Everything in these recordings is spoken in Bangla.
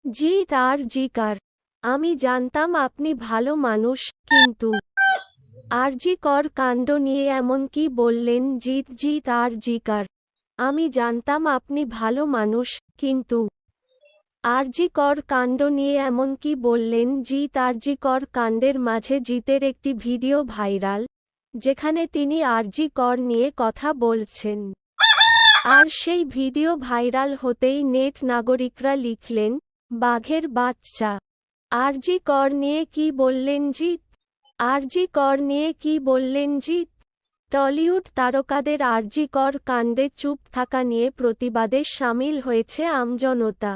জিৎ আর জিকার। আমি জানতাম আপনি ভালো মানুষ, কিন্তু আরজি কর কাণ্ড নিয়ে এমন কি বললেন জিৎ আর জিকার। আমি জানতাম আপনি ভালো মানুষ, কিন্তু আরজি কর কাণ্ড নিয়ে এমন কি বললেন জিৎ। আরজি কর কাণ্ডের মাঝে জিতের একটি ভিডিও ভাইরাল, যেখানে তিনি আরজি কর নিয়ে কথা বলছেন। আর সেই ভিডিও ভাইরাল হতেই নেট নাগরিকরা লিখলেন, বাঘের বাচ্চা। আরজি কর নিয়ে কি বললেন জিৎ? আরজি কর নিয়ে কি বললেন জিৎ? টলিউড তারকাদের আরজি কর কাণ্ডে চুপ থাকা নিয়ে প্রতিবাদে সামিল হয়েছে আমজনতা।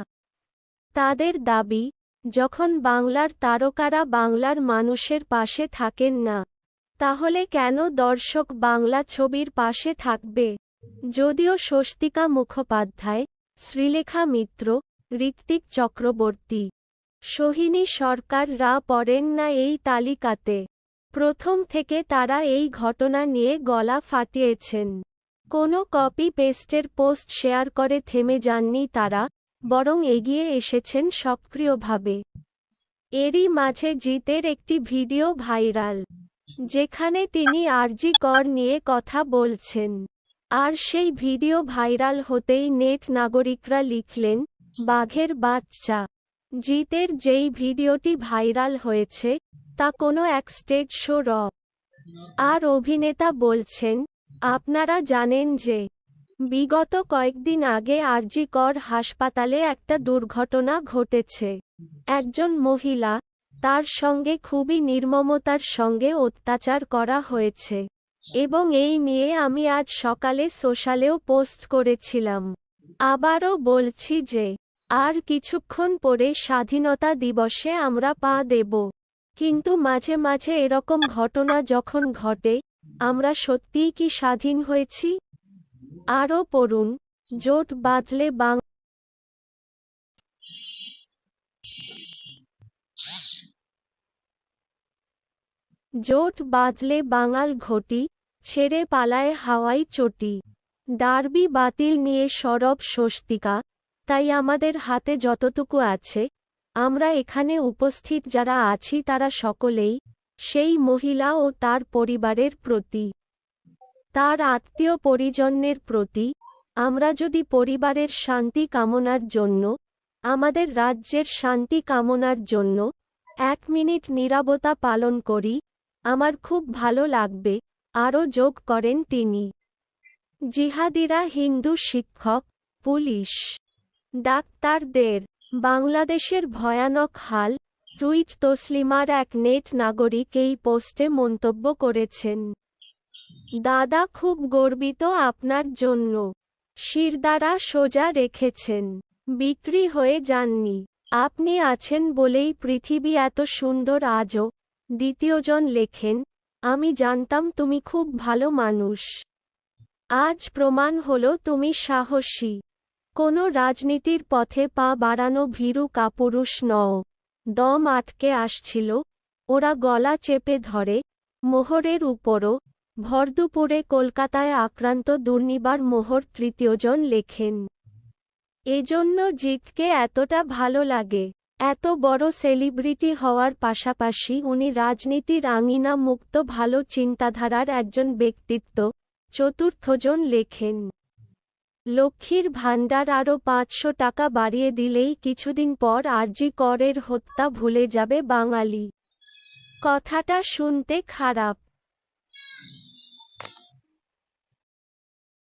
তাদের দাবি, যখন বাংলার তারকারা বাংলার মানুষের পাশে থাকেন না, তাহলে কেন দর্শক বাংলা ছবির পাশে থাকবে? যদিও স্বস্তিকা মুখোপাধ্যায়, শ্রীলেখা মিত্র, ঋত্বিক চক্রবর্তী, সোহিনী সরকার রা পড়েন না এই তালিকাতে। প্রথম থেকে তারা এই ঘটনা নিয়ে গলা ফাটিয়েছেন। কোনো কপি পেস্টের পোস্ট শেয়ার করে থেমে যাননি তারা, বরং এগিয়ে এসেছেন সক্রিয়ভাবে। এরই মাঝে জিতের একটি ভিডিও ভাইরাল, যেখানে তিনি আরজি কর নিয়ে কথা বলছেন। আর সেই ভিডিও ভাইরাল হতেই নেট নাগরিকরা লিখলেন, বাঘের বাচ্চা। জিতের যেই ভিডিওটি ভাইরাল হয়েছে, তা কোনো এক স্টেজ শো আর অভিনেতা বলছেন, আপনারা জানেন যে বিগত কয়েকদিন আগে আরজি কর হাসপাতালে একটা দুর্ঘটনা ঘটেছে। একজন মহিলা, তার সঙ্গে খুবই নির্মমতার সঙ্গে অত্যাচার করা হয়েছে, এবং এই নিয়ে আমি আজ সকালে সোশ্যালেও পোস্ট করেছিলাম। আবারও বলছি যে আর কিছুক্ষণ পরে স্বাধীনতা দিবসে আমরা পা দেব। কিন্তু মাঝে মাঝে এরকম ঘটনা যখন ঘটে, আমরা সত্যিই কি স্বাধীন হয়েছি? আরও পড়ুন, জোট বাঁধলে জোট বাঁধলে বাঙাল ঘটি, ছেড়ে পালায় হাওয়াই চটি। ডার্বি বাতিল নিয়ে সরব স্বস্তিকা, তাই আমাদের হাতে যতটুকু আছে, আমরা এখানে উপস্থিত যারা আছি তারা সকলেই সেই মহিলা ও তার পরিবারের প্রতি, তার আত্মীয় পরিজনের প্রতি, আমরা যদি পরিবারের শান্তি কামনার জন্য, আমাদের রাজ্যের শান্তি কামনার জন্য 1 মিনিট নীরবতা পালন করি, আমার খুব ভালো লাগবে। আরও যোগ করেন তিনি। জিহাদিরা হিন্দু শিক্ষক, পুলিশ, ডাক্তারদের, বাংলাদেশের ভয়ানক হাল। টুইট তসলিমার এক নেট নাগরিক এই পোস্টে মন্তব্য করেছেন, দাদা খুব গর্বিত আপনার জন্য। শিরদাঁড়া সোজা রেখেছেন, বিক্রি হয়ে যাননি। আপনি আছেন বলেই পৃথিবী এত সুন্দর আজও। দ্বিতীয়জন লেখেন, আমি জানতাম তুমি খুব ভালো মানুষ। আজ প্রমাণ হলো তুমি সাহসী। কোনো রাজনীতির পথে পা বাড়ানো ভীরু কাপুরুষ নও। দম আটকে আসছিল, ওরা গলা চেপে ধরে। মোহরের উপরও, ভরদুপুরে কলকাতায় আক্রান্ত দুর্নিবার মোহর। তৃতীয়জন লেখেন, এজন্য জিতকে এতটা ভালো লাগে। এত বড় সেলিব্রিটি হওয়ার পাশাপাশি উনি রাজনীতির আঙিনা মুক্ত ভালো চিন্তাধারার একজন ব্যক্তিত্ব। চতুর্থজন লেখেন, লক্ষ্মীর ভাণ্ডার আরও 500 টাকা বাড়িয়ে দিলেই কিছুদিন পর আরজি করের হত্যা ভুলে যাবে বাঙালি। কথাটা শুনতে খারাপ,